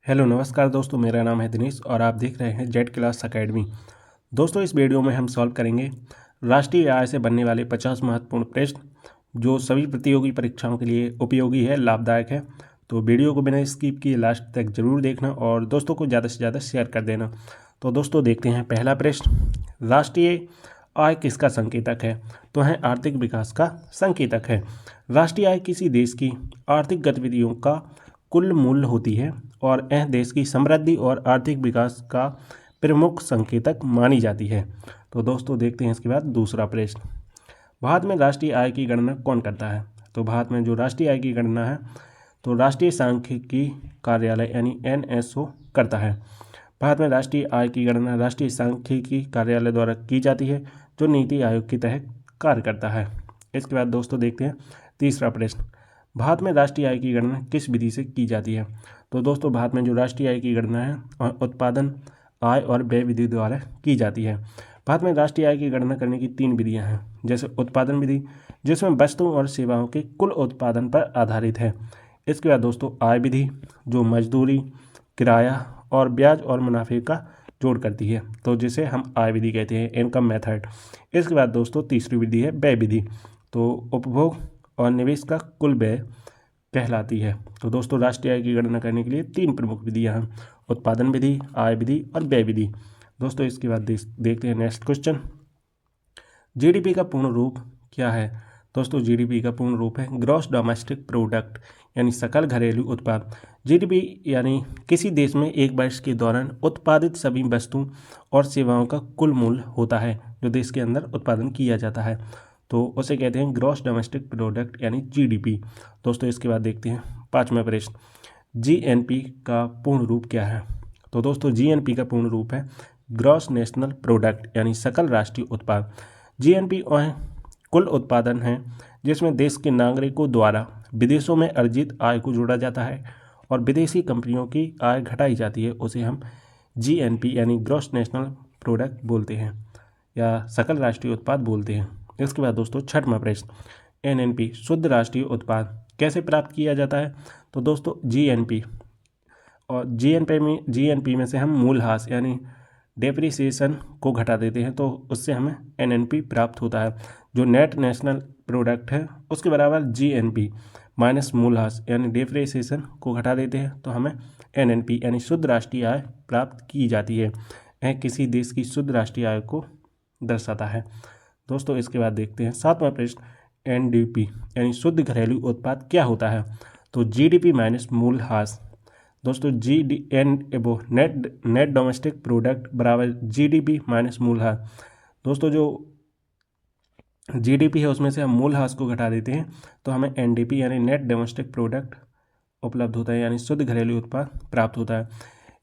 Hello नमस्कार दोस्तों, मेरा नाम है दिनेश और आप देख रहे हैं जेड क्लास एकेडमी। दोस्तों, इस वीडियो में हम सॉल्व करेंगे राष्ट्रीय आय से बनने वाले 50 महत्वपूर्ण प्रश्न जो सभी प्रतियोगी परीक्षाओं के लिए उपयोगी है, लाभदायक है। तो वीडियो को बिना स्किप किए लास्ट तक जरूर देखना और दोस्तों को ज़्यादा से ज़्यादा शेयर कर देना। तो दोस्तों देखते हैं पहला प्रश्न, राष्ट्रीय आय किसका संकेतक है? तो है आर्थिक विकास का संकेतक है। राष्ट्रीय आय किसी देश की आर्थिक गतिविधियों का कुल मूल्य होती है और यह देश की समृद्धि और आर्थिक विकास का प्रमुख संकेतक मानी जाती है। तो दोस्तों देखते हैं इसके बाद दूसरा प्रश्न, भारत में राष्ट्रीय आय की गणना कौन करता है? तो भारत में जो राष्ट्रीय आय की गणना है तो राष्ट्रीय सांख्यिकी कार्यालय यानी NSO करता है। भारत में राष्ट्रीय आय की गणना राष्ट्रीय सांख्यिकी कार्यालय द्वारा की जाती है जो नीति आयोग के तहत कार्य करता है। इसके बाद दोस्तों देखते हैं तीसरा प्रश्न, भारत में राष्ट्रीय आय की गणना किस विधि से की जाती है? तो दोस्तों भारत में जो राष्ट्रीय आय की गणना है उत्पादन, आय और व्यय विधि द्वारा की जाती है। भारत में राष्ट्रीय आय की गणना करने की 3 विधियां हैं, जैसे उत्पादन विधि जिसमें वस्तुओं और सेवाओं के कुल उत्पादन पर आधारित है। इसके बाद दोस्तों आय विधि जो मजदूरी, किराया और ब्याज और मुनाफे का जोड़ करती है, तो जिसे हम आय विधि कहते हैं, इनकम मेथड। इसके बाद दोस्तों तीसरी विधि है व्यय विधि, तो उपभोग और निवेश का कुल व्यय कहलाती है। तो दोस्तों राष्ट्रीय आय की गणना करने के लिए 3 प्रमुख विधियां हैं, उत्पादन विधि, आय विधि और व्यय विधि। दोस्तों इसके बाद देखते हैं नेक्स्ट क्वेश्चन, जीडीपी का पूर्ण रूप क्या है? दोस्तों जीडीपी का पूर्ण रूप है ग्रॉस डोमेस्टिक प्रोडक्ट यानी सकल घरेलू उत्पाद। जीडीपी यानी किसी देश में एक वर्ष के दौरान उत्पादित सभी वस्तुओं और सेवाओं का कुल मूल्य होता है जो देश के अंदर उत्पादन किया जाता है, तो उसे कहते हैं ग्रॉस डोमेस्टिक प्रोडक्ट यानी जीडीपी। दोस्तों इसके बाद देखते हैं पांचवा प्रश्न, जीएनपी का पूर्ण रूप क्या है? तो दोस्तों जीएनपी का पूर्ण रूप है ग्रॉस नेशनल प्रोडक्ट यानी सकल राष्ट्रीय उत्पाद। जीएनपी वह कुल उत्पादन है जिसमें देश के नागरिकों द्वारा विदेशों में अर्जित आय को जोड़ा जाता है और विदेशी कंपनियों की आय घटाई जाती है, उसे हम जीएनपी यानी ग्रॉस नेशनल प्रोडक्ट बोलते हैं या सकल राष्ट्रीय उत्पाद बोलते हैं। इसके बाद दोस्तों छठवां प्रश्न, एनएनपी शुद्ध राष्ट्रीय उत्पाद कैसे प्राप्त किया जाता है? तो दोस्तों जीएनपी और जीएनपी में से हम मूल्यह्रास यानी डेप्रिसिएशन को घटा देते हैं, तो उससे हमें एनएनपी प्राप्त होता है। जो नेट नेशनल प्रोडक्ट है उसके बराबर जीएनपी माइनस मूल्यह्रास यानी डेप्रिसिएशन को घटा देते हैं, तो हमें एनएनपी यानी शुद्ध राष्ट्रीय आय प्राप्त की जाती है। यह किसी देश की शुद्ध राष्ट्रीय आय को दर्शाता है। दोस्तों इसके बाद देखते हैं सातवां प्रश्न, एनडीपी यानी शुद्ध घरेलू उत्पाद क्या होता है? तो जीडीपी माइनस मूल्यह्रास। दोस्तों वो नेट डोमेस्टिक प्रोडक्ट बराबर जीडीपी माइनस मूल्यह्रास। दोस्तों जो जीडीपी है उसमें से हम मूल्यह्रास को घटा देते हैं, तो हमें एनडीपी यानी नेट डोमेस्टिक प्रोडक्ट उपलब्ध होता है यानी शुद्ध घरेलू उत्पाद प्राप्त होता है।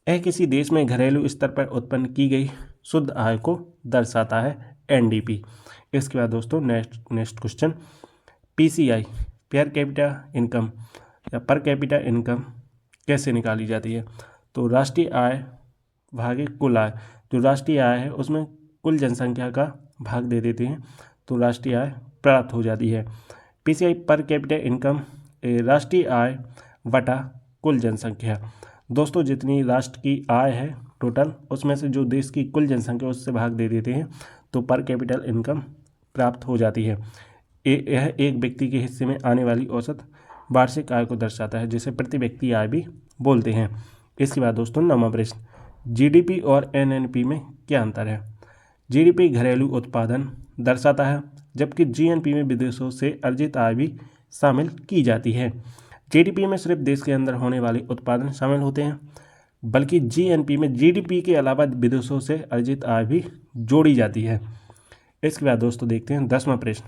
यह किसी देश में घरेलू स्तर पर उत्पन्न की गई शुद्ध आय को दर्शाता है, एनडीपी। इसके बाद दोस्तों next question, PCI per capita income या पर कैपिटा इनकम कैसे निकाली जाती है? तो राष्ट्रीय आय भागे कुल आय, जो राष्ट्रीय आय है उसमें कुल जनसंख्या का भाग दे देते हैं तो राष्ट्रीय आय प्राप्त हो जाती है। पीसीआई पर कैपिटा इनकम राष्ट्रीय आय बटा कुल जनसंख्या। दोस्तों जितनी राष्ट्र की आय है टोटल, उसमें से जो देश की कुल जनसंख्या उससे भाग दे देते हैं तो पर कैपिटल इनकम प्राप्त हो जाती है। यह एक व्यक्ति के हिस्से में आने वाली औसत वार्षिक आय को दर्शाता है, जिसे प्रति व्यक्ति आय भी बोलते हैं। इसके बाद दोस्तों नौवां प्रश्न, जीडीपी और एनएनपी में क्या अंतर है? जीडीपी घरेलू उत्पादन दर्शाता है जबकि जीएनपी में विदेशों से अर्जित आय भी शामिल की जाती है। जीडीपी में सिर्फ देश के अंदर होने वाले उत्पादन शामिल होते हैं, बल्कि जीएनपी में जीडीपी के अलावा विदेशों से अर्जित आय भी जोड़ी जाती है। इसके बाद दोस्तों देखते हैं 10वां प्रश्न,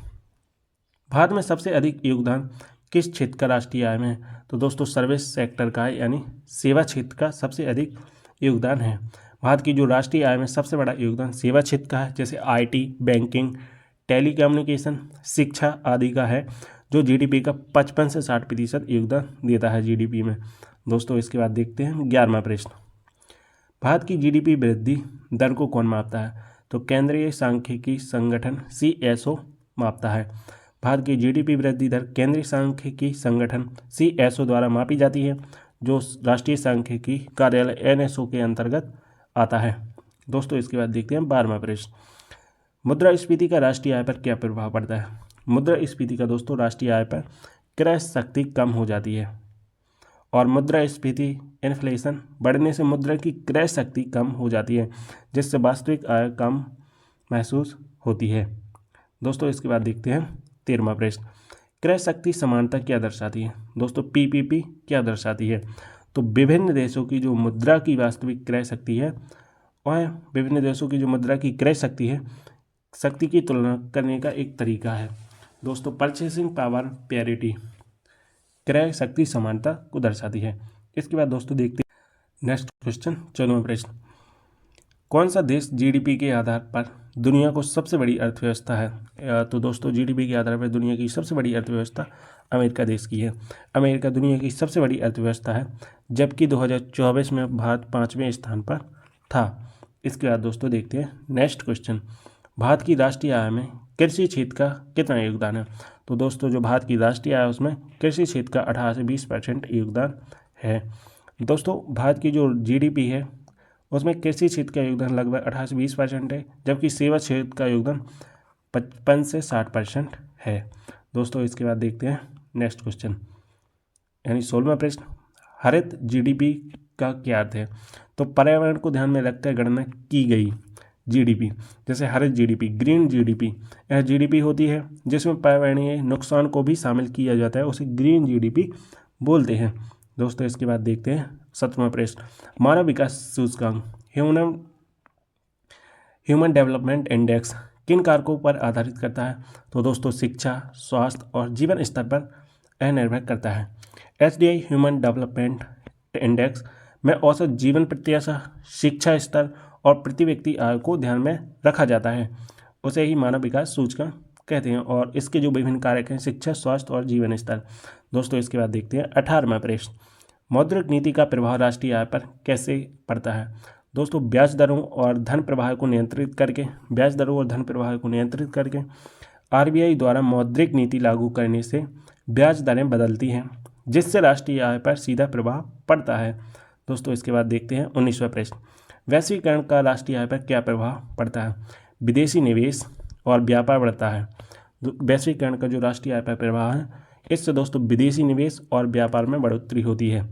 भारत में सबसे अधिक योगदान किस क्षेत्र का राष्ट्रीय आय में है? तो दोस्तों सर्विस सेक्टर का है यानी सेवा क्षेत्र का सबसे अधिक योगदान है। भारत की जो राष्ट्रीय आय में सबसे बड़ा योगदान सेवा क्षेत्र का है, जैसे आईटी, बैंकिंग, टेलीकम्युनिकेशन, शिक्षा आदि का है, जो जीडीपी का 55 से 60% योगदान देता है जीडीपी में। दोस्तों इसके बाद देखते हैं 11वां प्रश्न, भारत की जीडीपी वृद्धि दर को कौन मापता है? तो केंद्रीय सांख्यिकी संगठन सीएसओ मापता है। भारत की जीडीपी वृद्धि दर केंद्रीय सांख्यिकी संगठन सीएसओ द्वारा मापी जाती है, जो राष्ट्रीय सांख्यिकी कार्यालय NSO के अंतर्गत आता है। दोस्तों इसके बाद देखते हैं 12वां प्रश्न, मुद्रास्फीति का राष्ट्रीय आय पर क्या प्रभाव पड़ता है। मुद्रास्फीति का दोस्तों राष्ट्रीय आय पर क्रय शक्ति कम हो जाती है और मुद्रास्फीति इन्फ्लेशन बढ़ने से मुद्रा की क्रय शक्ति कम हो जाती है, जिससे वास्तविक आय कम महसूस होती है। दोस्तों इसके बाद देखते हैं 13वां प्रश्न, क्रय शक्ति समानता क्या दर्शाती है। दोस्तों PPP क्या दर्शाती है। तो विभिन्न देशों की जो मुद्रा की वास्तविक क्रय शक्ति है वह विभिन्न देशों की जो मुद्रा की क्रय शक्ति है शक्ति की तुलना करने का एक तरीका है। दोस्तों परचेसिंग पावर पैरिटी क्रय शक्ति समानता को दर्शाती है। इसके बाद दोस्तों देखते हैं नेक्स्ट क्वेश्चन 14वां प्रश्न, कौन सा देश GDP के आधार पर दुनिया को सबसे बड़ी अर्थव्यवस्था है। तो दोस्तों GDP के आधार पर दुनिया की सबसे बड़ी अर्थव्यवस्था अमेरिका देश की है। अमेरिका दुनिया की सबसे बड़ी अर्थव्यवस्था है, जबकि 2024 में भारत 5वें स्थान पर था। इसके बाद दोस्तों देखते हैं नेक्स्ट क्वेश्चन, भारत की राष्ट्रीय आय में कृषि क्षेत्र का कितना योगदान है। तो दोस्तों जो भारत की राष्ट्रीय आय उसमें कृषि क्षेत्र का 18 से 20% योगदान है। दोस्तों भारत की जो GDP है उसमें कृषि क्षेत्र का योगदान लगभग 18 से 20% है, जबकि सेवा क्षेत्र का योगदान 55 से 60% है। दोस्तों इसके बाद देखते हैं नेक्स्ट क्वेश्चन यानी 16वां प्रश्न, हरित GDP का क्या अर्थ है। तो पर्यावरण को ध्यान में रखकर गणना की गई GDP, जैसे हरित GDP, ग्रीन GDP, यह GDP होती है जिसमें पर्यावरणीय नुकसान को भी शामिल किया जाता है, उसे ग्रीन GDP बोलते हैं। दोस्तों इसके बाद देखते हैं 17वां प्रश्न, मानव विकास सूचकांक ह्यूमन डेवलपमेंट इंडेक्स किन कारकों पर आधारित करता है। तो दोस्तों शिक्षा, स्वास्थ्य और जीवन स्तर पर निर्भर करता है। HDI ह्यूमन डेवलपमेंट इंडेक्स में औसत जीवन प्रत्याशा, शिक्षा स्तर और प्रति व्यक्ति आय को ध्यान में रखा जाता है, उसे ही मानव विकास सूचकांक कहते हैं। और इसके जो विभिन्न कारक हैं शिक्षा, स्वास्थ्य और जीवन स्तर। दोस्तों इसके बाद देखते हैं 18वां प्रश्न, मौद्रिक नीति का प्रभाव राष्ट्रीय आय पर कैसे पड़ता है। दोस्तों ब्याज दरों और धन प्रवाह को नियंत्रित करके RBI द्वारा मौद्रिक नीति लागू करने से ब्याज दरें बदलती हैं, जिससे राष्ट्रीय आय पर सीधा प्रभाव पड़ता है। दोस्तों इसके बाद देखते हैं 19वां प्रश्न, वैश्वीकरण का राष्ट्रीय आय पर क्या प्रभाव पड़ता है। विदेशी निवेश और व्यापार बढ़ता है। वैश्वीकरण का जो राष्ट्रीय आय पर प्रभाव है, इससे दोस्तों विदेशी निवेश और व्यापार में बढ़ोतरी होती है।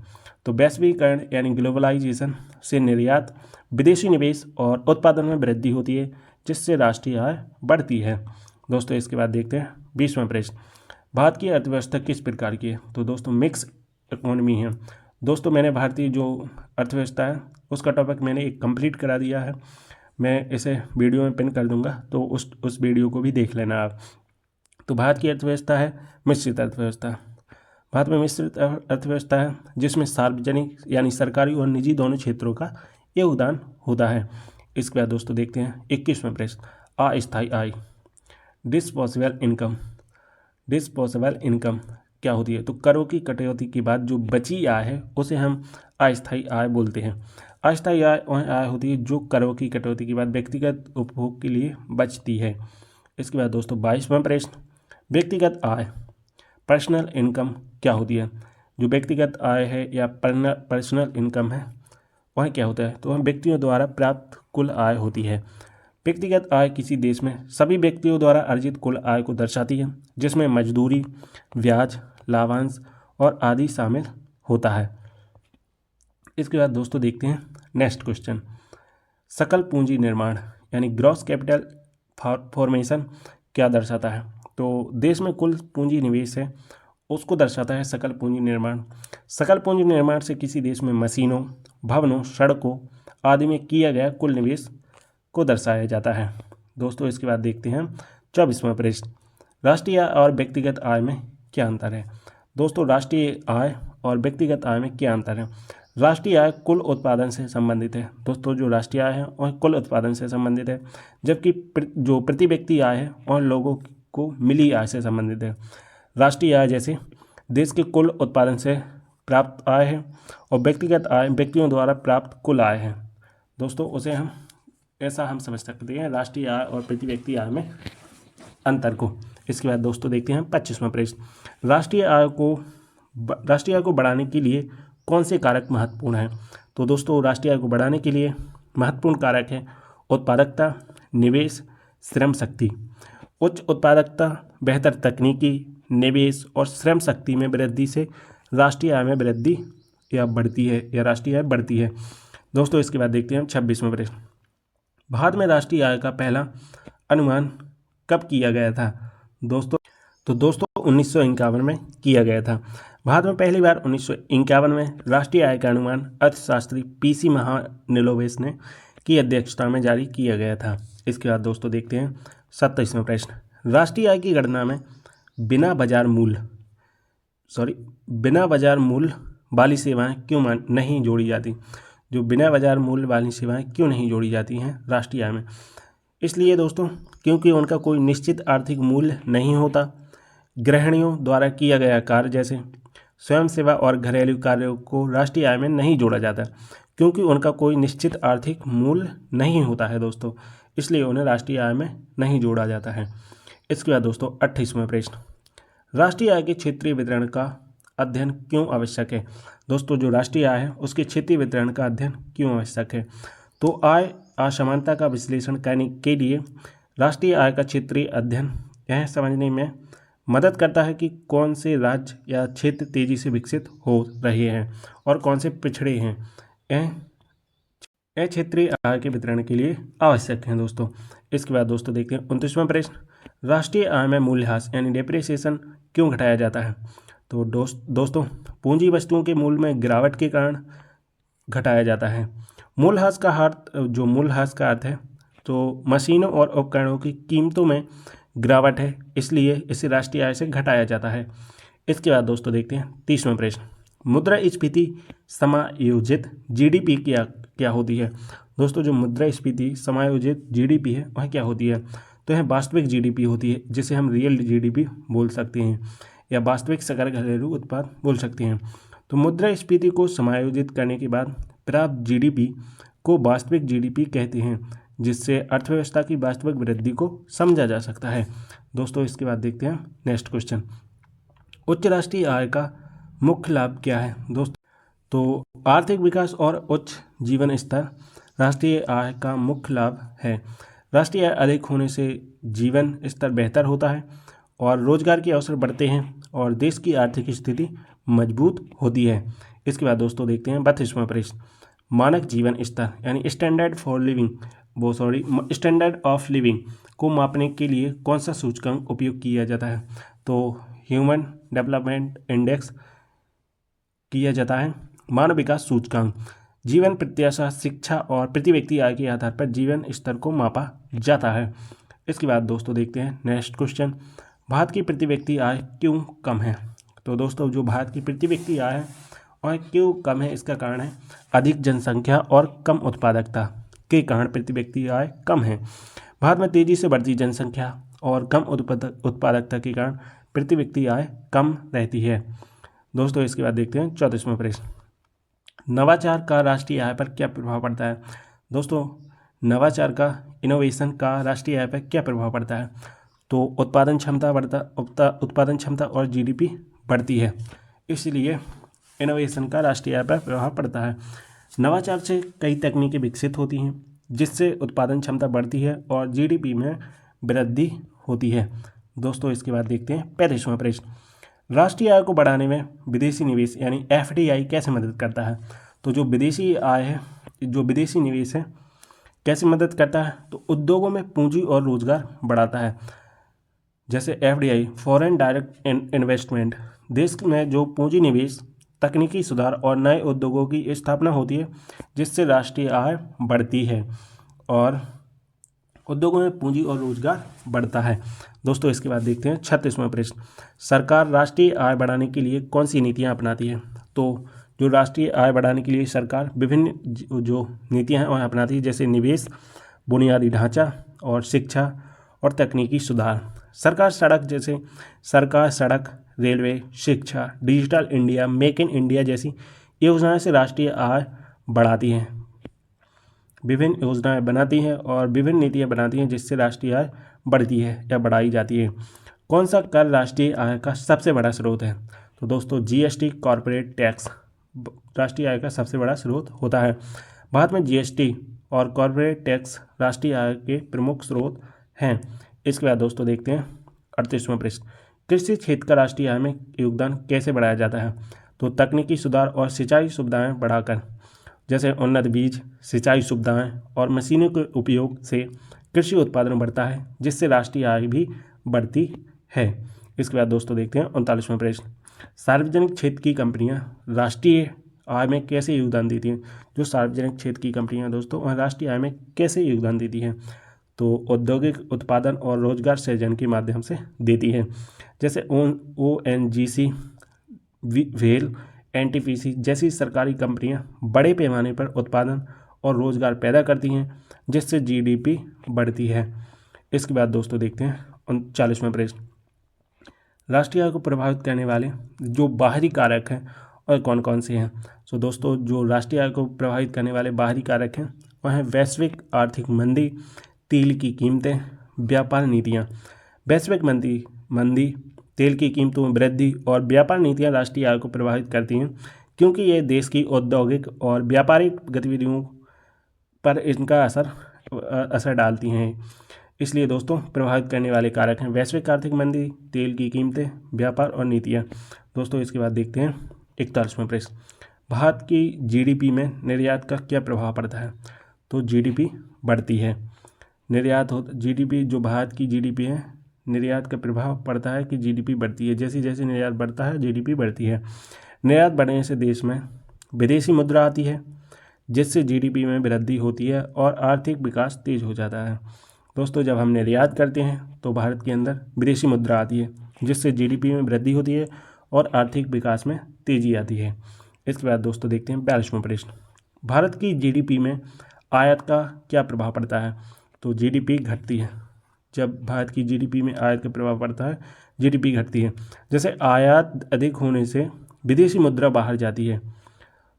तो वैश्वीकरण यानी ग्लोबलाइजेशन से निर्यात, विदेशी निवेश और उत्पादन में वृद्धि होती है, जिससे राष्ट्रीय आय बढ़ती है। दोस्तों इसके बाद देखते हैं 20वां प्रश्न, भारत की अर्थव्यवस्था किस प्रकार की है। तो दोस्तों मिक्स इकोनॉमी है। दोस्तों मैंने भारतीय जो अर्थव्यवस्था है उसका टॉपिक मैंने एक कंप्लीट करा दिया है, मैं इसे वीडियो में पिन कर दूंगा, तो उस वीडियो को भी देख लेना आप। तो भारत की अर्थव्यवस्था है मिश्रित अर्थव्यवस्था। भारत में मिश्रित अर्थव्यवस्था है जिसमें सार्वजनिक यानी सरकारी और निजी दोनों क्षेत्रों का योगदान होता है। इसके बाद दोस्तों देखते हैं 21वां प्रश्न, अस्थायी आय डिस्पोजेबल इनकम क्या होती है। तो करों की कटौती के बाद जो बची आय है उसे हम अस्थायी आय बोलते हैं। अस्थायी आय वह आय होती है जो करों की कटौती के बाद व्यक्तिगत उपभोग के लिए बचती है। इसके बाद दोस्तों 22वां प्रश्न, व्यक्तिगत आय पर्सनल इनकम क्या होती है। जो व्यक्तिगत आय है या पर्सनल इनकम है वह क्या होता है। तो वह व्यक्तियों द्वारा प्राप्त कुल आय होती है। व्यक्तिगत आय किसी देश में सभी व्यक्तियों द्वारा अर्जित कुल आय को दर्शाती है, जिसमें मजदूरी, ब्याज, लाभांश और आदि शामिल होता है। इसके बाद दोस्तों देखते हैं नेक्स्ट क्वेश्चन, सकल पूंजी निर्माण यानी ग्रॉस कैपिटल फॉर्मेशन क्या दर्शाता है। तो देश में कुल पूंजी निवेश है उसको दर्शाता है सकल पूंजी निर्माण। सकल पूंजी निर्माण से किसी देश में मशीनों, भवनों, सड़कों आदि में किया गया कुल निवेश को दर्शाया जाता है। दोस्तों इसके बाद देखते हैं 24वां प्रश्न, राष्ट्रीय आय और व्यक्तिगत आय में क्या अंतर है। दोस्तों राष्ट्रीय आय और व्यक्तिगत आय में क्या अंतर है। राष्ट्रीय आय कुल उत्पादन से संबंधित है। दोस्तों जो राष्ट्रीय आय है वह कुल उत्पादन से संबंधित है, जबकि जो प्रति व्यक्ति आय है वह लोगों को मिली आय से संबंधित है। राष्ट्रीय आय जैसे देश के कुल उत्पादन से प्राप्त आय है और व्यक्तिगत आय व्यक्तियों द्वारा प्राप्त कुल आय है। दोस्तों उसे हम ऐसा हम समझ सकते हैं राष्ट्रीय आय और प्रति व्यक्ति आय में अंतर को। इसके बाद दोस्तों देखते हैं 25वां प्रश्न, राष्ट्रीय आय को बढ़ाने के लिए कौन से कारक महत्वपूर्ण हैं? तो दोस्तों राष्ट्रीय आय को बढ़ाने के लिए महत्वपूर्ण कारक है उत्पादकता, निवेश, श्रम शक्ति। उच्च उत्पादकता, बेहतर तकनीकी, निवेश और श्रम शक्ति में वृद्धि से राष्ट्रीय आय में वृद्धि या बढ़ती है या राष्ट्रीय आय बढ़ती है। दोस्तों इसके बाद देखते हैं हम 26वां प्रश्न। भारत में राष्ट्रीय आय का पहला अनुमान कब किया गया था? दोस्तों 1951 में किया गया था। भारत में पहली बार 1951 में राष्ट्रीय आय का अनुमान अर्थशास्त्री पीसी महालनोबिस ने की अध्यक्षता में जारी किया गया था। इसके बाद दोस्तों देखते हैं 27वां प्रश्न। राष्ट्रीय आय की गणना में बिना बाजार मूल्य वाली सेवाएं क्यों नहीं जोड़ी जाती? जो बिना बाजार मूल्य वाली सेवाएं क्यों नहीं जोड़ी जाती हैं राष्ट्रीय आय में? इसलिए दोस्तों क्योंकि उनका कोई निश्चित आर्थिक मूल्य नहीं होता। गृहिणियों द्वारा किया गया कार्य जैसे स्वयं सेवा और घरेलू कार्यों को राष्ट्रीय आय में नहीं जोड़ा जाता क्योंकि उनका कोई निश्चित आर्थिक मूल्य नहीं होता है दोस्तों, इसलिए उन्हें राष्ट्रीय आय में नहीं जोड़ा जाता है। इसके बाद दोस्तों 28वां प्रश्न। राष्ट्रीय आय के क्षेत्रीय वितरण का अध्ययन क्यों आवश्यक है? दोस्तों जो राष्ट्रीय आय है उसके क्षेत्रीय वितरण का अध्ययन क्यों आवश्यक है? तो आय असमानता का विश्लेषण करने के लिए राष्ट्रीय आय का क्षेत्रीय अध्ययन यह समझने में मदद करता है कि कौन से राज्य या क्षेत्र तेजी से विकसित हो रहे हैं और कौन से पिछड़े हैं। यह क्षेत्रीय आय के वितरण के लिए आवश्यक है दोस्तों। इसके बाद दोस्तों देखते हैं 29वां प्रश्न। राष्ट्रीय आय में मूल्यह्रास यानी डेप्रिसिएशन क्यों घटाया जाता है? तो दोस्तों पूंजी वस्तुओं के मूल्य में गिरावट के कारण घटाया जाता है। मूल्यह्रास का अर्थ है तो मशीनों और उपकरणों की कीमतों में गिरावट है, इसलिए इसे राष्ट्रीय आय से घटाया जाता है। इसके बाद दोस्तों देखते हैं 30वां प्रश्न। मुद्रास्फीति समायोजित जीडीपी क्या होती है? दोस्तों जो मुद्रास्फीति समायोजित जीडीपी है वह क्या होती है? तो यह वास्तविक जीडीपी होती है, जिसे हम रियल जीडीपी बोल सकते हैं या वास्तविक सकल घरेलू उत्पाद बोल सकते हैं। तो मुद्रास्फीति को समायोजित करने के बाद प्राप्त जीडीपी को वास्तविक जीडीपी कहते हैं, जिससे अर्थव्यवस्था की वास्तविक वृद्धि को समझा जा सकता है। दोस्तों इसके बाद देखते हैं नेक्स्ट क्वेश्चन। उच्च राष्ट्रीय आय का मुख्य लाभ क्या है? दोस्तों तो आर्थिक विकास और उच्च जीवन स्तर राष्ट्रीय आय का मुख्य लाभ है। राष्ट्रीय आय अधिक होने से जीवन स्तर बेहतर होता है और रोजगार के अवसर बढ़ते हैं और देश की आर्थिक स्थिति मजबूत होती है। इसके बाद दोस्तों देखते हैं 32वां प्रश्न। मानक जीवन स्तर यानी स्टैंडर्ड ऑफ लिविंग को मापने के लिए कौन सा सूचकांक उपयोग किया जाता है? तो ह्यूमन डेवलपमेंट इंडेक्स किया जाता है। मानव विकास सूचकांक जीवन प्रत्याशा, शिक्षा और प्रति व्यक्ति आय के आधार पर जीवन स्तर को मापा जाता है। इसके बाद दोस्तों देखते हैं नेक्स्ट क्वेश्चन। भारत की प्रति व्यक्ति आय क्यों कम है? तो दोस्तों जो भारत की प्रति व्यक्ति आय है वह क्यों कम है, इसका कारण है अधिक जनसंख्या और कम उत्पादकता के कारण प्रति व्यक्ति आय कम है। भारत में तेजी से बढ़ती जनसंख्या और कम उत्पादकता के कारण प्रति व्यक्ति आय कम रहती है। दोस्तों इसके बाद देखते हैं 34वां प्रश्न। नवाचार का राष्ट्रीय आय पर क्या प्रभाव पड़ता है? दोस्तों नवाचार का, इनोवेशन का राष्ट्रीय आय पर क्या प्रभाव पड़ता है? तो उत्पादन क्षमता और जीडीपी बढ़ती है, इसलिए इनोवेशन का राष्ट्रीय आय पर प्रभाव पड़ता है। नवाचार से कई तकनीकें विकसित होती हैं जिससे उत्पादन क्षमता बढ़ती है और जीडीपी में वृद्धि होती है। दोस्तों इसके बाद देखते हैं 35वां प्रश्न। राष्ट्रीय आय को बढ़ाने में विदेशी निवेश यानी एफडीआई कैसे मदद करता है? तो जो विदेशी निवेश है कैसे मदद करता है? तो उद्योगों में पूंजी और रोजगार बढ़ाता है। जैसे एफडीआई फॉरेन डायरेक्ट इन्वेस्टमेंट, देश में जो पूंजी निवेश, तकनीकी सुधार और नए उद्योगों की स्थापना होती है जिससे राष्ट्रीय आय बढ़ती है और उद्योगों में पूंजी और रोजगार बढ़ता है। दोस्तों इसके बाद देखते हैं 36वां प्रश्न। सरकार राष्ट्रीय आय बढ़ाने के लिए कौन सी नीतियां अपनाती है? तो जो राष्ट्रीय आय बढ़ाने के लिए सरकार विभिन्न जो नीतियां हैं वह अपनाती है, जैसे निवेश, बुनियादी ढांचा और शिक्षा और तकनीकी सुधार। सरकार सड़क, रेलवे, शिक्षा, digital India, make in India जैसी योजनाएं से राष्ट्रीय आय बढ़ाती हैं। विभिन्न योजनाएं बनाती हैं और विभिन्न नीतियां बनाती हैं जिससे राष्ट्रीय आय बढ़ती है या बढ़ाई जाती है। कौन सा कर राष्ट्रीय आय का सबसे बड़ा स्रोत है? तो दोस्तों जीएसटी, कॉर्पोरेट टैक्स राष्ट्रीय आय का सबसे बड़ा स्रोत होता है। भारत में जीएसटी और कॉर्पोरेट टैक्स राष्ट्रीय आय के प्रमुख स्रोत हैं। इसके बाद दोस्तों देखते हैं 38वां प्रश्न, कृषि क्षेत्र का राष्ट्रीय आय में योगदान कैसे बढ़ाया जाता है? तो तकनीकी सुधार और सिंचाई सुविधाएं बढ़ाकर, जैसे उन्नत बीज, सिंचाई सुविधाएं और मशीनों के उपयोग से कृषि उत्पादन बढ़ता है, जिससे राष्ट्रीय आय भी बढ़ती है। इसके बाद दोस्तों देखते हैं 39वां प्रश्न, सार्वजनिक क्षेत्र की कंपनियां राष्ट्रीय आय में कैसे योगदान देती हैं? जो सार्वजनिक क्षेत्र की कंपनियां दोस्तों वह राष्ट्रीय आय में कैसे योगदान देती हैं? तो औद्योगिक उत्पादन और रोजगार सृजन के माध्यम से देती है। जैसे ONGC, वेल, NTPC जैसी सरकारी कंपनियां बड़े पैमाने पर उत्पादन और रोजगार पैदा करती हैं, जिससे GDP बढ़ती है। इसके बाद दोस्तों देखते हैं 39वां प्रश्न, राष्ट्रीय आय को प्रभावित करने वाले जो बाहरी कारक हैं और कौन कौन से हैं? तो दोस्तों जो राष्ट्रीय आय को प्रभावित करने वाले बाहरी कारक हैं वह हैं वैश्विक आर्थिक मंदी, तेल की कीमतें, व्यापार नीतियाँ। वैश्विक मंदी, तेल की कीमतों में वृद्धि और व्यापार नीतियाँ राष्ट्रीय आय को प्रभावित करती हैं, क्योंकि ये देश की औद्योगिक और व्यापारिक गतिविधियों पर इनका असर डालती हैं। इसलिए दोस्तों प्रभावित करने वाले कारक हैं वैश्विक आर्थिक मंदी, तेल की कीमतें, व्यापार और नीतियाँ। दोस्तों इसके बाद देखते हैं 41वां प्रश्न, भारत की GDP में निर्यात का क्या प्रभाव पड़ता है? तो GDP बढ़ती है, GDP जो भारत की GDP है, निर्यात का प्रभाव पड़ता है कि GDP बढ़ती है। जैसे जैसे निर्यात बढ़ता है GDP बढ़ती है। निर्यात बढ़ने से देश में विदेशी मुद्रा आती है, जिससे GDP में वृद्धि होती है और आर्थिक विकास तेज हो जाता है। दोस्तों जब हम निर्यात करते हैं तो भारत के अंदर विदेशी मुद्रा आती है, जिससे GDP में वृद्धि होती है और आर्थिक विकास में तेजी आती है। इसके बाद दोस्तों देखते हैं 42वां प्रश्न, भारत की GDP में आयात का क्या प्रभाव पड़ता है? तो GDP घटती है। जब भारत की GDP में आयात का प्रभाव पड़ता है GDP घटती है। जैसे आयात अधिक होने से विदेशी मुद्रा बाहर जाती है,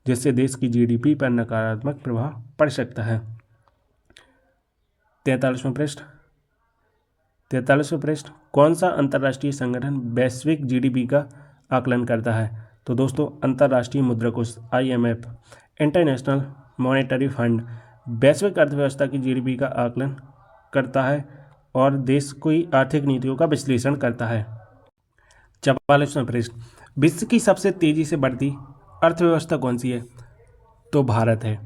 जिससे देश की GDP पर नकारात्मक प्रभाव पड़ सकता है। 43वां प्रश्न, कौन सा अंतर्राष्ट्रीय संगठन वैश्विक GDP का आकलन करता है? तो दोस्तों अंतर्राष्ट्रीय मुद्रा कोष IMF, इंटरनेशनल मॉनेटरी फंड वैश्विक अर्थव्यवस्था की GDP का आकलन करता है और देश की आर्थिक नीतियों का विश्लेषण करता है। 44वां प्रश्न, विश्व की सबसे तेजी से बढ़ती अर्थव्यवस्था कौन सी है? तो भारत है।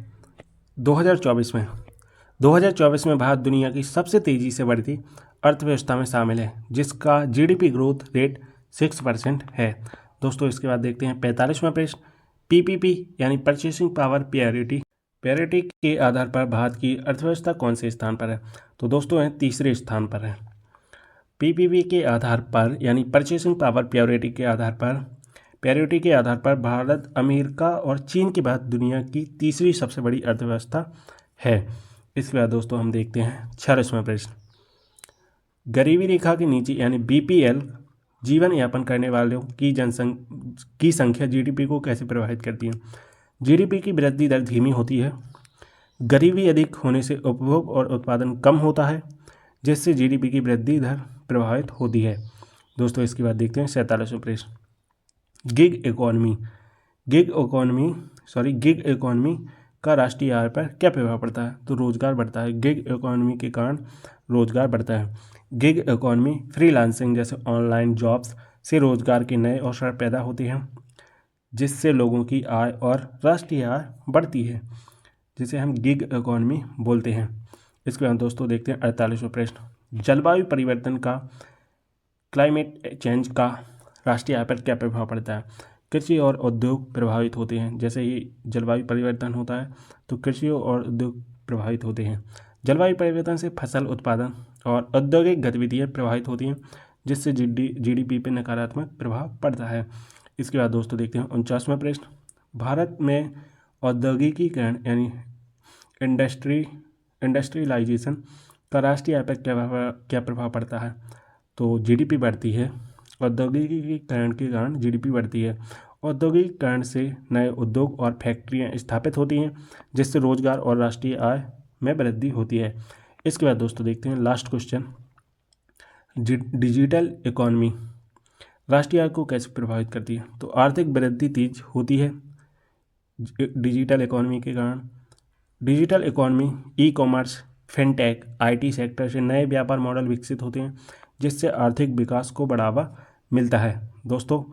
2024 में भारत दुनिया की सबसे तेजी से बढ़ती अर्थव्यवस्था में शामिल है, जिसका GDP ग्रोथ रेट 6% है। दोस्तों इसके बाद देखते हैं 45वां प्रश्न, PPP यानी परचेसिंग पावर पैरिटी के आधार पर भारत की अर्थव्यवस्था कौन से स्थान पर है? तो दोस्तों है तीसरे स्थान पर है। PPP के आधार पर यानी परचेसिंग पावर पैरिटी के आधार पर भारत अमेरिका और चीन के बाद दुनिया की तीसरी सबसे बड़ी अर्थव्यवस्था है। इसके बाद दोस्तों हम देखते हैं 46वां प्रश्न, गरीबी रेखा के नीचे यानी BPL जीवन यापन करने वालों की संख्या GDP को कैसे प्रभावित करती है? GDP की वृद्धि दर धीमी होती है। गरीबी अधिक होने से उपभोग और उत्पादन कम होता है, जिससे GDP की वृद्धि दर प्रभावित होती है। दोस्तों इसके बाद देखते हैं 47वां प्रश्न, गिग इकोनॉमी का राष्ट्रीय आय पर क्या प्रभाव पड़ता है? तो रोजगार बढ़ता है। गिग इकोनॉमी के कारण रोजगार बढ़ता है। गिग इकोनॉमी फ्रीलांसिंग जैसे ऑनलाइन जॉब्स से रोजगार के नए अवसर पैदा होते हैं, जिससे लोगों की आय और राष्ट्रीय आय बढ़ती है, जिसे हम गिग इकोनॉमी बोलते हैं। इसके बाद दोस्तों देखते हैं 48वां प्रश्न, जलवायु परिवर्तन का क्लाइमेट चेंज का राष्ट्रीय आय पर क्या प्रभाव पड़ता है? कृषि और उद्योग प्रभावित होते हैं। जैसे ही जलवायु परिवर्तन होता है तो कृषि और उद्योग प्रभावित होते हैं। जलवायु परिवर्तन से फसल उत्पादन और औद्योगिक गतिविधियाँ प्रभावित होती हैं, जिससे GDP पर नकारात्मक प्रभाव पड़ता है। इसके बाद दोस्तों देखते हैं 49वां प्रश्न, भारत में औद्योगिकीकरण यानी इंडस्ट्रियलाइजेशन का राष्ट्रीय आय पर क्या प्रभाव पड़ता है? तो GDP बढ़ती है। औद्योगिकीकरण के कारण GDP बढ़ती है। औद्योगिकीकरण से नए उद्योग और फैक्ट्रियां स्थापित होती हैं, जिससे रोजगार और राष्ट्रीय आय में वृद्धि होती है। इसके बाद दोस्तों देखते हैं लास्ट क्वेश्चन, डिजिटल इकोनॉमी राष्ट्रीय आय को कैसे प्रभावित करती है? तो आर्थिक वृद्धि तेज होती है, डिजिटल इकोनॉमी के कारण। Digital economy, e commerce, fintech, IT sector से नए व्यापार मॉडल विकसित होते हैं जिससे आर्थिक विकास को बढ़ावा मिलता है। दोस्तों,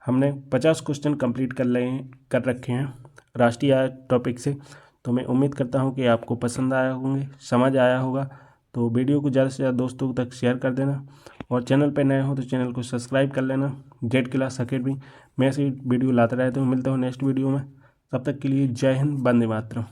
हमने 50 क्वेश्चन कंप्लीट कर रखे हैं राष्ट्रीय आय टॉपिक से। तो मैं उम्मीद करता हूं कि आपको पसंद आया होंगे, समझ आया होगा। तो वीडियो को ज़्यादा से ज़्यादा दोस्तों तक शेयर कर देना और चैनल पर नए हो तो चैनल को सब्सक्राइब कर लेना। जेड क्लास अकेडमी मैं ऐसी वीडियो लाता रहता हूँ। मिलता हूँ नेक्स्ट वीडियो में, तब तक के लिए जय हिंद, वंदे मातरम।